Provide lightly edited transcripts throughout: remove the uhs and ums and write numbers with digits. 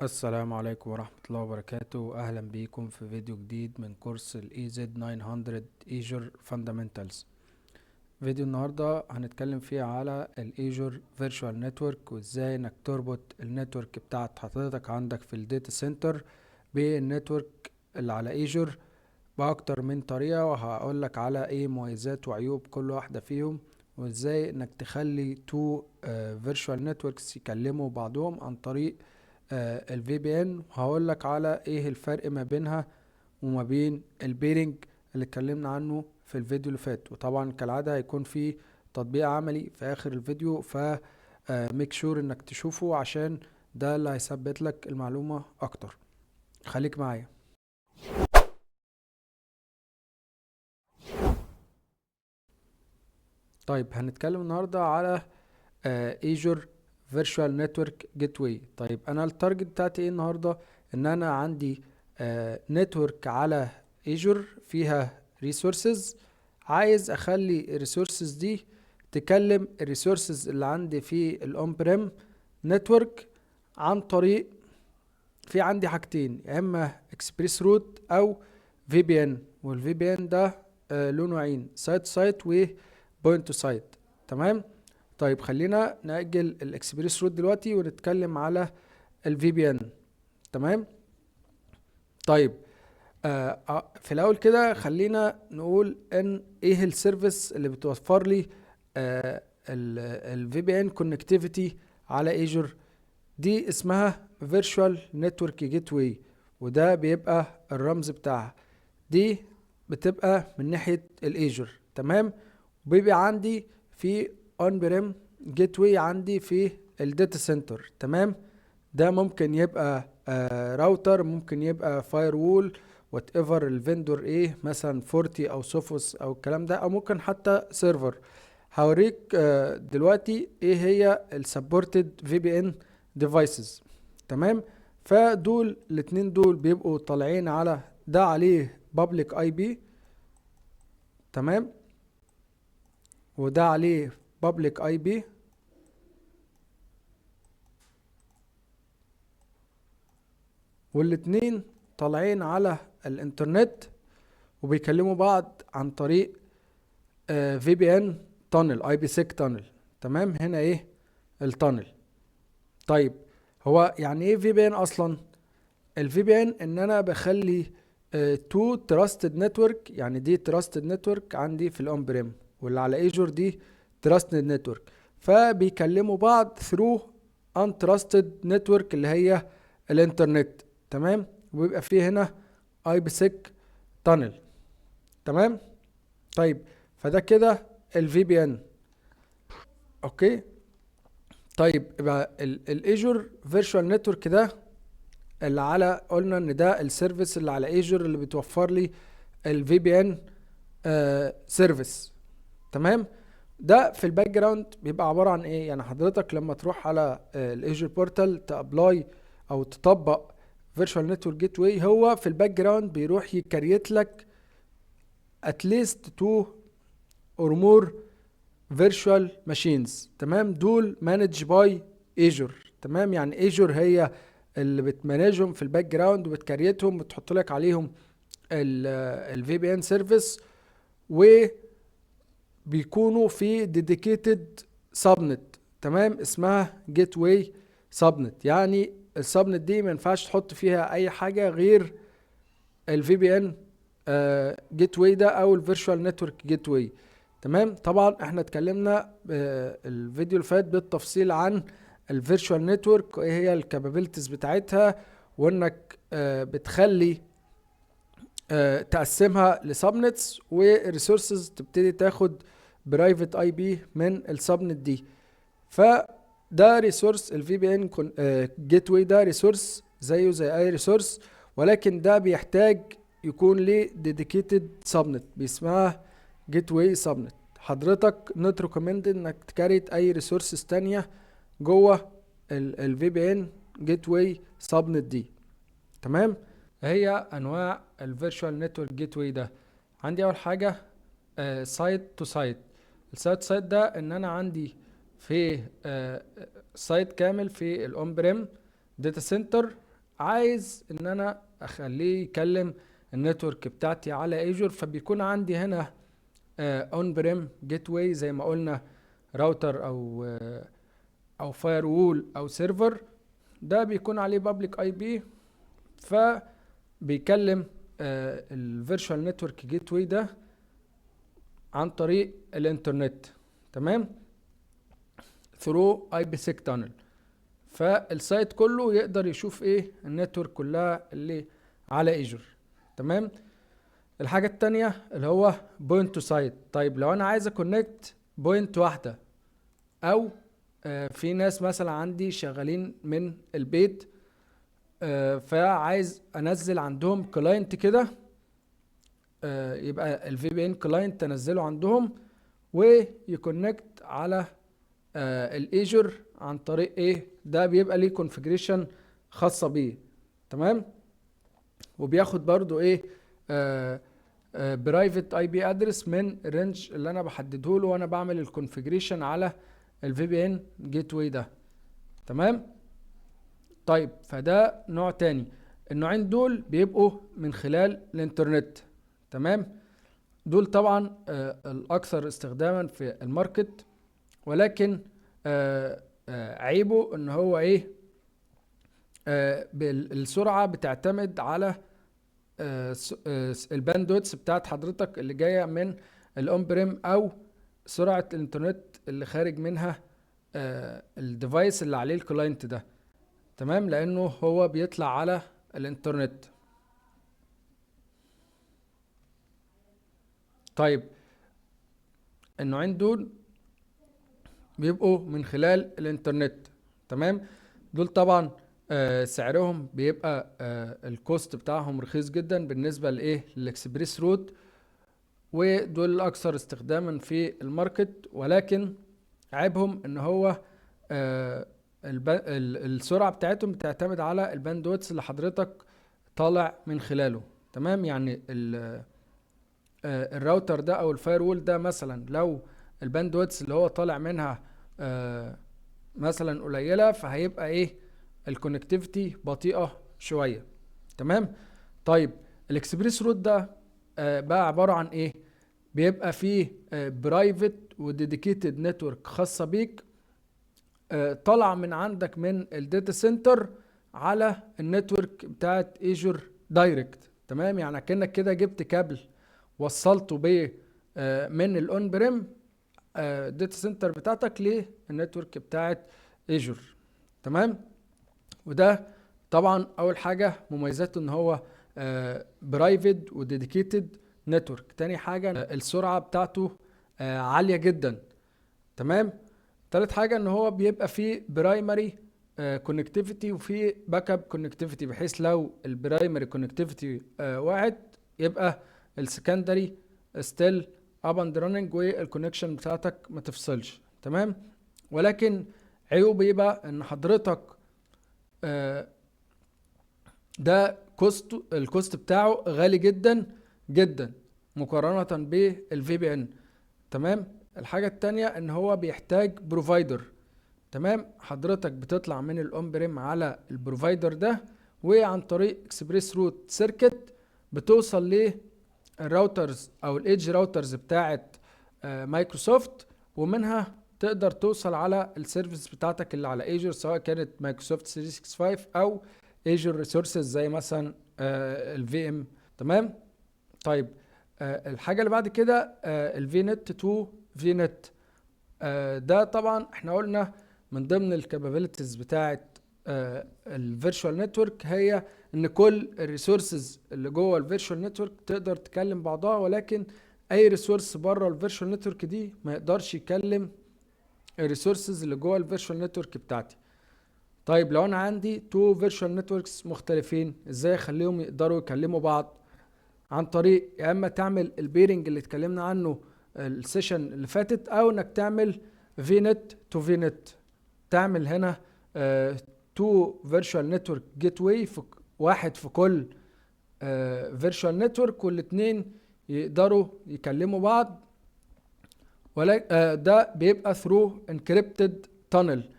السلام عليكم ورحمة الله وبركاته. أهلا بيكم في فيديو جديد من كورس ال EZ900 Azure Fundamentals. فيديو النهاردة هنتكلم فيه على ال Azure Virtual Network وازاي انك تربط النتورك بتاعت حضرتك عندك في الداتا سنتر بالنتورك اللي على Azure بأكتر من طريقة، وهقولك على ايه مميزات وعيوب كل واحدة فيهم، وازاي انك تخلي تو Virtual Networks يكلموا بعضهم عن طريق ال VPN. وهقول لك على ايه الفرق ما بينها وما بين البيرنج اللي اتكلمنا عنه في الفيديو اللي فات. وطبعا كالعادة هيكون في تطبيق عملي في اخر الفيديو، ف ميك شور انك تشوفه عشان ده اللي هيثبت لك المعلومة اكتر. خليك معايا. طيب هنتكلم النهاردة على Azure Virtual Network Gateway. طيب انا التارجت بتاعتي ايه النهاردة؟ ان انا عندي نتورك على Azure فيها resources، عايز اخلي الريسورسز دي تكلم الريسورسز اللي عندي في الاون بريم نتورك عن طريق، في عندي حاجتين، يا اما اكسبريس روت او في بي ان. والفي بي ان ده له نوعين، سايت سايت وبوينت تو سايت. تمام. طيب خلينا نأجل الاكسبريس روت دلوقتي ونتكلم على الفي بي ان. تمام. طيب في الاول كده خلينا نقول ان ايه السيرفيس اللي بتوفر لي الفي بي ان كونكتيفيتي على ايجور. دي اسمها فيرتشوال نتورك جيت واي، وده بيبقى الرمز بتاعها. دي بتبقى من ناحية الايجور. تمام. وبيبقى عندي في اون بريم جيت واي عندي في الداتا سنتر. تمام. ده ممكن يبقى راوتر، ممكن يبقى فاير وول، وات ايفر الفندور ايه، مثلا فورتي او سوفوس او الكلام ده، او ممكن حتى سيرفر. هوريك دلوقتي ايه هي السبورتد في بي ان ديفايسز. تمام. فدول الاتنين دول بيبقوا طالعين على ده، عليه بابليك اي بي. تمام. وده عليه بابليك اي بي، والاتنين طالعين على الانترنت وبيكلموا بعض عن طريق في بي ان تانل، اي بي سيك تانل. تمام. هنا ايه التانل؟ طيب هو يعني ايه في بي ان اصلا؟ الفي بي ان ان انا بخلي تو تراستد نتورك، يعني دي تراستد نتورك عندي في الاون بريم، واللي على ايجور دي تراستد نتورك، فبيكلموا بعض ثرو ان تراستد نتورك اللي هي الانترنت. تمام. وبيبقى فيه هنا اي بي سيك تانل. تمام. طيب فده كده الفي بي ان. اوكي. طيب يبقى الايجور فيرتشوال نتورك ده اللي على، قلنا ان ده السيرفيس اللي على ايجور اللي بتوفر لي الفي بي ان سيرفيس. تمام. ده في الباك جراوند بيبقى عباره عن ايه؟ يعني حضرتك لما تروح على الايجور بورتال تابلاي او تطبق فيرتشوال نتورك جيت واي، هو في الباك جراوند بيروح يكريت لك اتليست تو اور مور فيرتشوال ماشينز. تمام. دول مانج باي ايجور. تمام. يعني ايجور هي اللي بتمانجهم في الباك جراوند وبتكريتهم وتحط لك عليهم الفي بي ان سيرفيس، وبيكونوا في ديديكيتد سبنت. تمام. اسمها جيت واي سبنت. يعني السبنت دي ما ينفعش تحط فيها اي حاجه غير الفي بي ان جيت واي ده او الفيرتشوال نتورك جيت واي. تمام. طبعا احنا اتكلمنا الفيديو اللي فات بالتفصيل عن الفيرتشوال نتورك وايه هي الكابابيلتيز بتاعتها، وانك بتخلي تقسمها لسبنتس، والريسورسز تبتدي تاخد برايفت اي بي من السبنت دي. فده ريسورس الفي بي ان جيت واي، ده ريسورس زيه زي اي ريسورس، ولكن ده بيحتاج يكون ليه ديديكيتد سبنت باسمها جيت واي سبنت. حضرتك نوت ريكومند انك تكريت اي ريسورسز تانية جوه الفي بي ان جيت واي سبنت دي. تمام. هي انواع الفيرتشوال نتورك جيت واي ده، عندي اول حاجه سايت تو سايت. السايت تو سايت ده ان انا عندي في سايت كامل في الاون بريم داتا سنتر، عايز ان انا اخليه يكلم النتورك بتاعتي على ايجور، فبيكون عندي هنا اون بريم جيت واي زي ما قلنا، راوتر او فاير وول او سيرفر، ده بيكون عليه بابليك اي بي، فبيكلم الفيرتشوال نتورك جيت واي ده عن طريق الانترنت، تمام، ثرو اي بي سيك تانل. فالسايت كله يقدر يشوف ايه النتورك كلها اللي على ايجور، تمام. الحاجة التانية اللي هو بوينت تو سايت. طيب لو انا عايز اكونكت بوينت واحدة، او في ناس مثلا عندي شغالين من البيت، فعايز انزل عندهم كلاينت كده، يبقى الفي بي ان كلاينت تنزله عندهم ويكونكت على الايجور عن طريق ايه، ده بيبقى ليه كونفيجريشن خاصة بيه، تمام. وبياخد برضو ايه برايفت اي بي ادرس من الرينج اللي انا بحدده له وانا بعمل الكونفيجريشن على الفي بي ان جيت واي ده، تمام. طيب فده نوع تاني. النوعين دول بيبقوا من خلال الانترنت، تمام. دول طبعا الاكثر استخداما في الماركت، ولكن عيبه ان هو ايه، السرعة بتعتمد على الباندويتس بتاعت حضرتك اللي جاية من الاون بريم، او سرعة الانترنت اللي خارج منها الديفايس اللي عليه الكلاينت ده، تمام، لانه هو بيطلع على الانترنت. طيب النوعين دول بيبقوا من خلال الانترنت، تمام. دول طبعا سعرهم بيبقى الكوست بتاعهم رخيص جدا بالنسبة لايه للاكسبريس روت، ودول الاكثر استخداما في الماركت، ولكن عيبهم ان هو السرعة بتاعتهم بتعتمد على الباندويتس اللي حضرتك طالع من خلاله، تمام. يعني الراوتر ده او الفاير وول ده مثلا لو الباندويتس اللي هو طالع منها مثلا قليلة، فهيبقى ايه الكونكتيفيتي بطيئة شوية، تمام. طيب الاكسبريس روت ده بقى عبارة عن ايه، بيبقى فيه برايفت وديديكيتد نتورك خاصة بيك، طالعة من عندك من الداتا سنتر على النتورك بتاعت ايجور دايركت، تمام. يعني كأنك كده جبت كابل وصلته ب من الاون بريم داتا سنتر بتاعتك للنتورك بتاعت ايجور، تمام. وده طبعا اول حاجة مميزاته ان هو برايفت وديديكيتد نتورك. تاني حاجة السرعة بتاعته عالية جدا، تمام. تالت حاجة ان هو بيبقى فيه برايمري كونكتيفيتي وفي باك اب كونكتيفيتي، بحيث لو البرايمري كونكتيفيتي وقعت يبقى السكندري ستيل اب اند راننج والكونكشن بتاعتك ما تفصلش، تمام. ولكن عيوبه يبقى ان حضرتك ده الكوست بتاعه غالي جدا جدا مقارنة بالفي بي ان، تمام. الحاجة التانية ان هو بيحتاج بروفايدر، تمام. حضرتك بتطلع من الاون بريم على البروفايدر ده، وعن طريق اكسبريس روت سيركت بتوصل للراوترز او الايدج راوترز بتاعت مايكروسوفت، ومنها تقدر توصل على السيرفيس بتاعتك اللي على ايجور، سواء كانت مايكروسوفت 365 او ايجور ريسورسز زي مثلا الفي ام، تمام. طيب الحاجة اللي بعد كده الفي نت تو في نت. ده طبعا احنا قلنا من ضمن الكابابيلتيز بتاعت الفيرتشوال نتورك هي ان كل الريسورسز اللي جوه الفيرتشوال نتورك تقدر تكلم بعضها، ولكن اي ريسورس بره الفيرتشوال نتورك دي ما يقدرش يكلم الريسورسز اللي جوه الفيرتشوال نتورك بتاعتي. طيب لو انا عندي تو فيرتشوال نتوركس مختلفين، ازاي اخليهم يقدروا يكلموا بعض؟ عن طريق يا اما تعمل البيرنج اللي اتكلمنا عنه السيشن اللي فاتت، او انك تعمل في نت تو في نت، تعمل هنا تو فيرتشوال نتورك جيت واي، واحد في كل فيرتشوال نتورك، والاثنين يقدروا يكلموا بعض، ولا ده بيبقى ثرو انكريبتد تانل،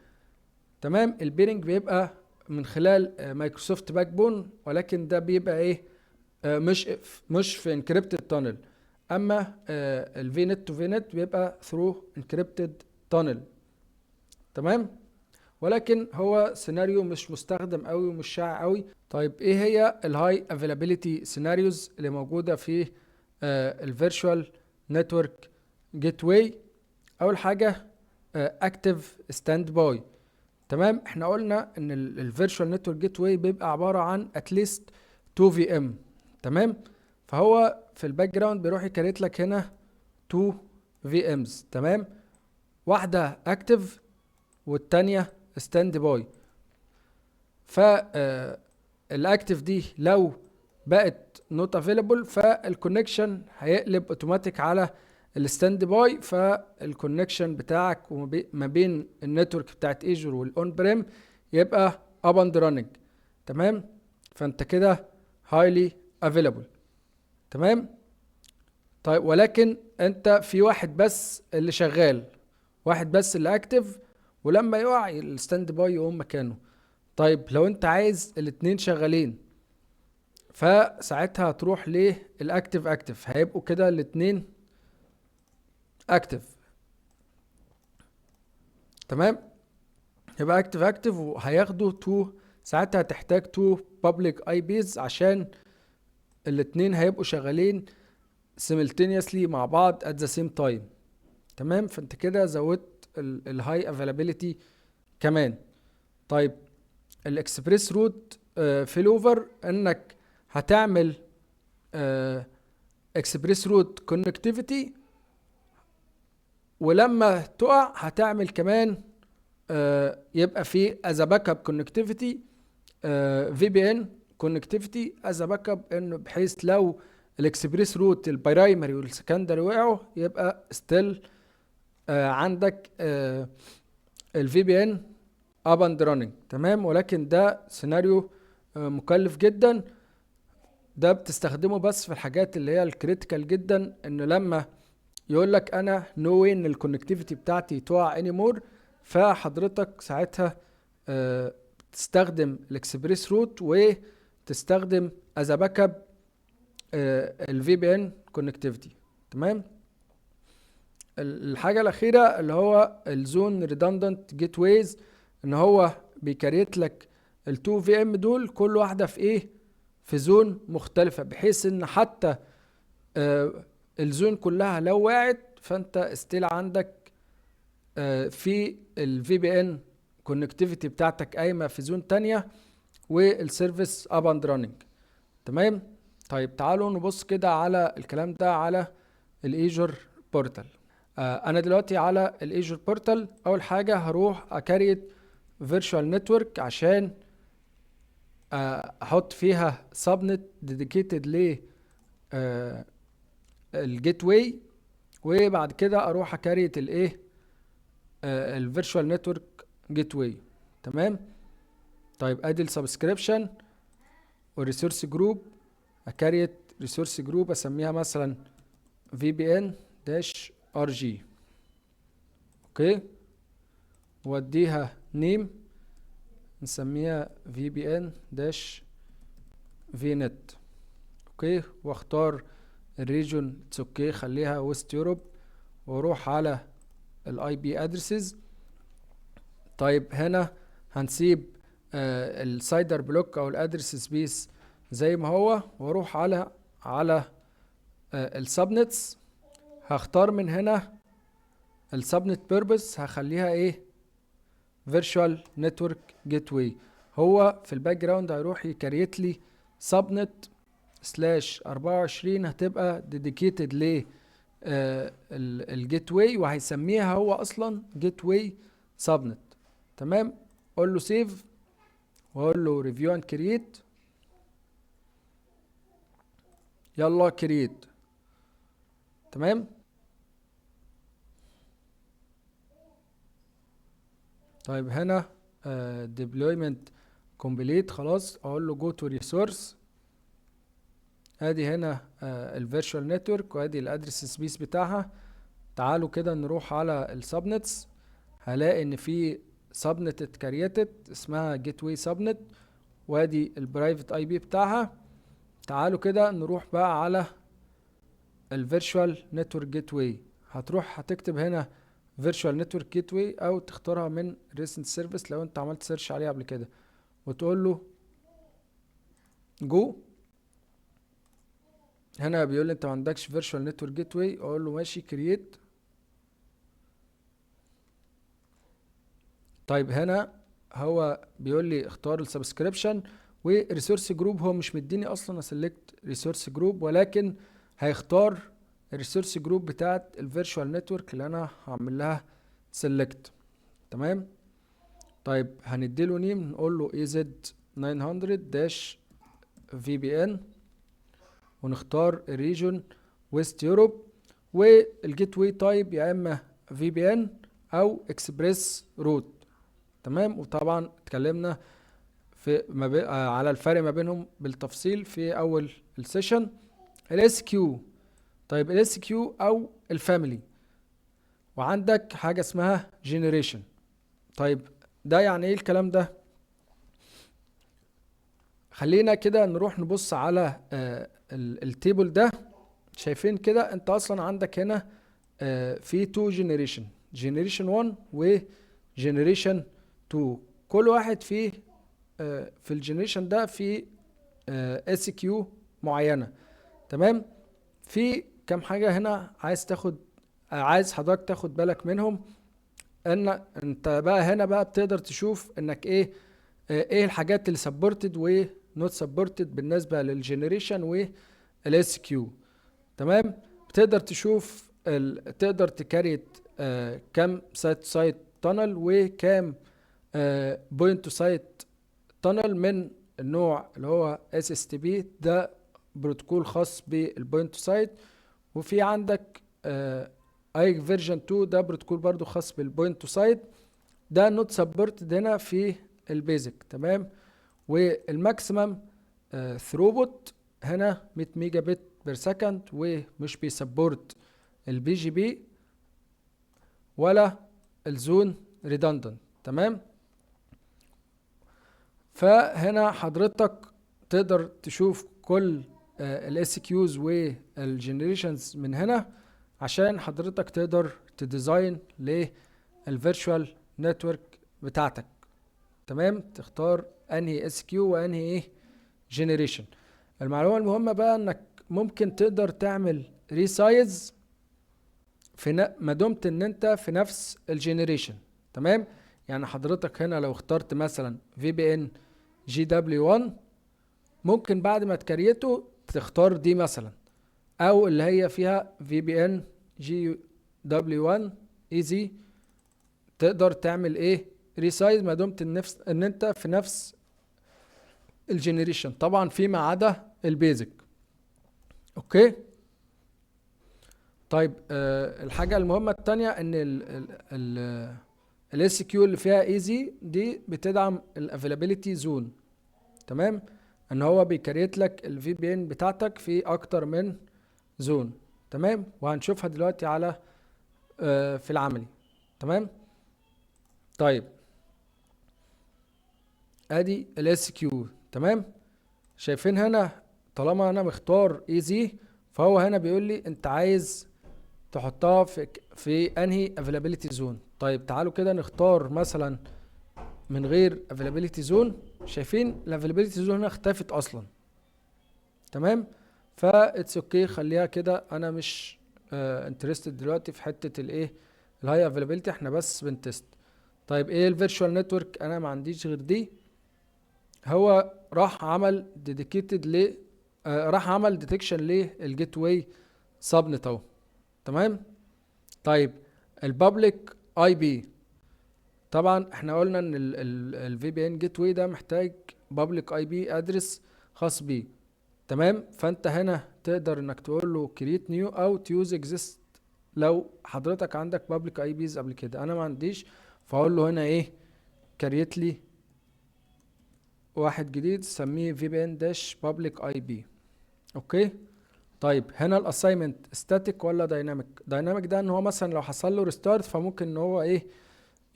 تمام. البيرنج بيبقى من خلال مايكروسوفت باك بون، ولكن ده بيبقى ايه مش في انكريبتد تانل. اما الفي نت تو في نت بيبقى ثرو انكريبتد تانل. تمام. ولكن هو سيناريو مش مستخدم قوي ومش شائع قوي. طيب ايه هي الهاي افيلابيليتي سيناريوز اللي موجوده في الفيرتشوال نتورك جيت واي؟ اول حاجه اكتف ستاند باي. تمام. احنا قلنا ان الفيرتشوال نتورك جيت واي بيبقى عباره عن اتليست 2 في ام. تمام. فهو في الباك جراوند بيروح يكريت لك هنا 2 في امز. تمام. واحده اكتف والتانيه ستاند باي. فالاكتف دي لو بقت نوت افيلبل فالكونكشن هيقلب اوتوماتيك على الستاند باي، فالكونكشن بتاعك وما بين النتورك بتاعت ايجور والاون بريم يبقى اب اند راننج. تمام. فانت كده هايلي افيلبل. تمام. طيب ولكن انت في واحد بس اللي شغال، واحد بس اللي اكتف، ولما يقع الستاند باي يقوم مكانه. طيب لو انت عايز الاتنين شغالين فساعتها هتروح للاكتف اكتف، هيبقوا كده الاتنين اكتف. تمام. يبقى اكتف اكتف وهياخدوا تو. ساعتها هتحتاج تو بابليك اي بيز عشان الاتنين هيبقوا شغالين simultaneously مع بعض at the same time. تمام. فانت كده زودت الهاي افيلابيليتي كمان. طيب الاكسبريس روت فيل اوفر، انك هتعمل اكسبريس روت كونكتيفيتي، ولما تقع هتعمل كمان يبقى في از باك اب كونكتيفيتي في بي ان كونكتيفيتي از باك اب، انه بحيث لو الاكسبريس روت البرايمري والسكندري وقعوا يبقى ستيل عندك الفي بي ان اب اند راننج. تمام. ولكن ده سيناريو مكلف جدا. ده بتستخدمه بس في الحاجات اللي هي الكريتيكال جدا، انه لما يقول لك انا نو واي ان الكونكتيفيتي بتاعتي تقع اني مور، فحضرتك ساعتها تستخدم الاكسبريس روت وتستخدم از باك اب الفي بي ان كونكتيفيتي. تمام. الحاجه الاخيره اللي هو الزون ريدندنت جيت ويز، ان هو بيكريت لك التو في ام دول كل واحده في ايه، في زون مختلفه، بحيث ان حتى الزون كلها لو وقعت فانت استيل عندك في الفي بي ان كونكتيفيتي بتاعتك قايمه في زون تانية والسيرفيس اب اند راننج. تمام. طيب تعالوا نبص كده على الكلام ده على الايجور بورتال. انا دلوقتي على الايجور بورتال. اول حاجه هروح اكريت فيرتشوال نتورك عشان احط فيها سبنت ديديكيتد ل الجيت واي، وبعد كده اروح اكريت الايه الفيرتشوال نتورك جيت واي. تمام. طيب ادي السبسكريبشن والريسورس جروب. اكريت ريسورس جروب اسميها مثلا في بي ان داش ار جي. اوكي. واديها نيم نسميها في بي ان داش في نت. اوكي. واختار الريجون اوكي خليها ويست يوروب، واروح على الاي بي ادرسز. طيب هنا هنسيب السايدر بلوك او الادرس سبيس زي ما هو، واروح على السبنتس. هختار من هنا السبنت بيربس، هخليها ايه فيرتشوال نتورك جيت واي. هو في الباك جراوند هيروح يكريت لي سبنت سلاش 24 هتبقى ديديكيتد ل الجيت واي، وهيسميها هو اصلا جيت واي سبنت. تمام. اقول له سيف واقول له ريفيو اند كرييت. يلا كرييت. تمام. طيب هنا deployment complete خلاص. اقول له go to resource. ادي هنا الفيرتشوال نتورك وادي الادرس سبيس بتاعها. تعالوا كده نروح على السبنتس. هلاقي ان في سبنت اتكريتت اسمها جيت واي سبنت، وادي البرايفت اي بي بتاعها. تعالوا كده نروح بقى على الفيرتشوال نتورك جيت واي. هتروح هتكتب هنا فيرتشوال نتورك جيت واي، او تختارها من ريسنت سيرفيس لو انت عملت سيرش عليها قبل كده، وتقول له جو. هنا بيقول لي انت ما عندكش فيرتشوال نتورك جيت واي، اقول له ماشي كرييت. طيب هنا هو بيقول لي اختار السبسكريبشن وريسورس جروب. هو مش مديني اصلا اسلكت ريسورس جروب، ولكن هيختار الريسورس جروب بتاعت الفيرتشوال نتورك اللي انا هعمل لها سيلكت. تمام. طيب هنديله نيم، نقول له AZ900-VPN، ونختار الريجون ويست يوروب، والجيت واي تايب يا اما VPN او اكسبريس روت. تمام. وطبعا اتكلمنا في على الفرق ما بينهم بالتفصيل في اول السيشن. الاس كيو، طيب الاس كيو او الفاميلي، وعندك حاجه اسمها جنريشن. طيب ده يعني ايه الكلام ده؟ خلينا كده نروح نبص على التيبل ده. شايفين كده انت اصلا عندك هنا في تو جنريشن، جنريشن 1 وجنريشن 2. كل واحد فيه في الجنريشن ده في اس كيو معينه. تمام. في كام حاجه هنا عايز تاخد عايز حضرتك تاخد بالك منهم. ان انت بقى هنا بقى بتقدر تشوف انك ايه الحاجات اللي سبورتد ونوت سبورتد بالنسبه للجنريشن والاس كيو. تمام. بتقدر تشوف تقدر تكريت كام سايت تانل وكام بوينت تو سايت تانل من النوع اللي هو SSTP. ده بروتوكول خاص بالبوينت تو سايت. وفي عندك اي فيرجن 2، ده بروتوكول برضو خاص بالبوينت تو سايت. ده نوت سبورتد هنا في البيزك. تمام. والماكسيمم ثروبوت هنا 100 ميجا بت بير سكند، ومش بيسبورت البي جي بي ولا الزون ريدندنت. تمام. فهنا حضرتك تقدر تشوف كل الاس كيوز والجنريشنز من هنا، عشان حضرتك تقدر تديزاين للفيرتشوال نتورك بتاعتك. تمام. تختار انهي اس كيو وانهي جنريشن. المعلومه المهمه بقى انك ممكن تقدر تعمل ريسايز ما دمت ان انت في نفس الجنريشن. تمام. يعني حضرتك هنا لو اخترت مثلا VPN GW1، ممكن بعد ما تكريته تختار دي مثلا، او اللي هي فيها VPN GW1 ايزي. تقدر تعمل ريسايز ما دمت ان انت في نفس الجنريشن، طبعا فيما عدا البيزك. اوكي. طيب الحاجة المهمة التانية ان الاس كيو اللي فيها ايزي دي بتدعم الافيلابيليتي زون. تمام. ان هو بيكريت لك الفي بي ان بتاعتك في اكتر من زون. تمام. وهنشوفها دلوقتي على في العملي. تمام. طيب ادي الاس كيو. تمام. شايفين هنا طالما انا مختار ايزي، فهو هنا بيقول لي انت عايز تحطها في انهي availability zone. طيب تعالوا كده نختار مثلا من غير availability zone. شايفين availability zone هنا اختفت اصلا. تمام. فا اتس اوكي، خليها كده. انا مش انترستد دلوقتي في حته الهاي availability، احنا بس بنتست. طيب ايه الفيرتشوال نتورك؟ انا ما عنديش غير دي. هو راح عمل ديديكيتد راح عمل ديتكشن للجيت واي سبنت اهو. تمام. طيب البابليك اي بي، طبعا احنا قلنا ان الفي بي ان جيت واي ده محتاج بابليك اي بي ادرس خاص بيه. تمام. فانت هنا تقدر انك تقول له كريت نيو او تيوز اكزيست لو حضرتك عندك بابليك اي بيز قبل كده. انا ما عنديش، فاقول له هنا كريت لي واحد جديد سميه في بي ان داش بابليك اي بي. اوكي. طيب هنا الاساينمنت ستاتيك ولا دايناميك؟ دايناميك ده ان هو مثلا لو حصل له ريستارت فممكن ان هو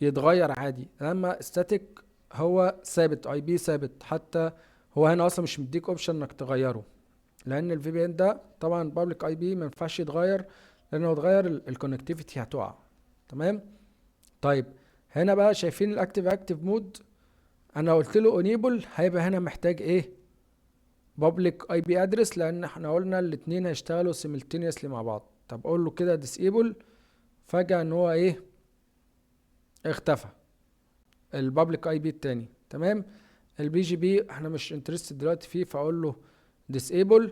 يتغير عادي، اما static هو ثابت، اي بي ثابت. حتى هو هنا اصلا مش مديك اوبشن انك تغيره، لان الفي بي ان ده طبعا بابليك اي بي ما ينفعش يتغير، لان لو اتغير الكونكتيفيتي هتقع. تمام. طيب هنا بقى شايفين الاكتيف مود، انا قلت له انيبل، هيبقى هنا محتاج ايه؟ بابليك اي بي ادرس، لان احنا قلنا الاتنين هيشتغلوا simultaneously مع بعض. طب اقول له كده disable، فجأة ان هو ايه؟ اختفى البابليك اي بي التاني. تمام. البي جي بي احنا مش انترستد دلوقتي فيه، فاقول له disable.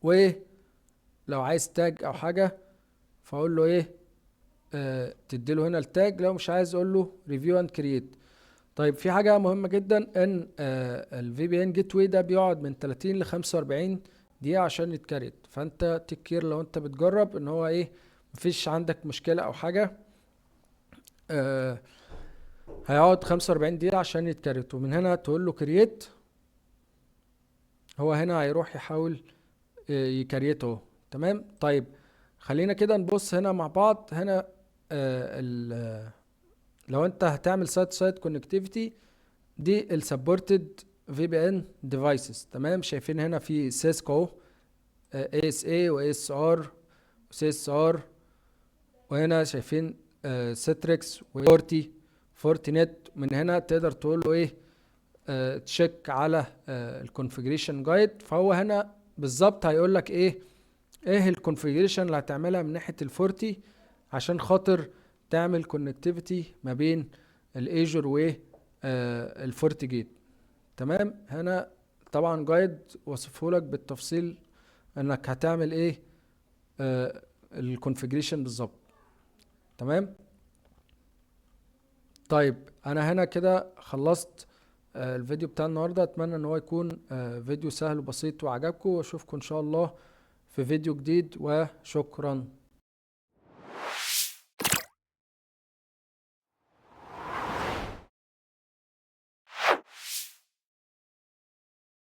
ولو عايز تاج او حاجة فاقول له ايه؟ تديله هنا التاج. لو مش عايز اقول له ريفيو اند كرييت. طيب في حاجة مهمة جدا، ان الفي بي ان جيت واي ده بيقعد من 30 ل 45 دقيقة عشان يتكريت، فانت تكير لو انت بتجرب ان هو ايه، مفيش عندك مشكلة او حاجة. آه هيقعد 45 دقيقة عشان يتكريت، ومن هنا تقول له كرييت، هو هنا هيروح يحاول يكريته. تمام. طيب خلينا كده نبص هنا مع بعض. هنا لو انت هتعمل سايت كونكتيفيتي، دي السبورتد في بي ان ديفايسز. تمام. شايفين هنا في سيسكو اهو، اي اس اي واي اس ار وسي اس ار، وهنا شايفين سيتريكس فورتي نت. من هنا تقدر تقول له ايه؟ تشيك على الكونفيجريشن جايد، فهو هنا بالظبط هيقول لك ايه الكونفيجريشن اللي هتعملها من ناحيه الفورتي عشان خاطر تعمل كونكتيفيتي ما بين الايجور و الفورتي جيت. تمام. هنا طبعا جايد وصفه لك بالتفصيل انك هتعمل ايه الكونفيجريشن بالظبط. تمام. طيب انا هنا كده خلصت الفيديو بتاع النهارده. اتمنى ان هو يكون فيديو سهل وبسيط وعجبكم، واشوفكم ان شاء الله في فيديو جديد، وشكرا.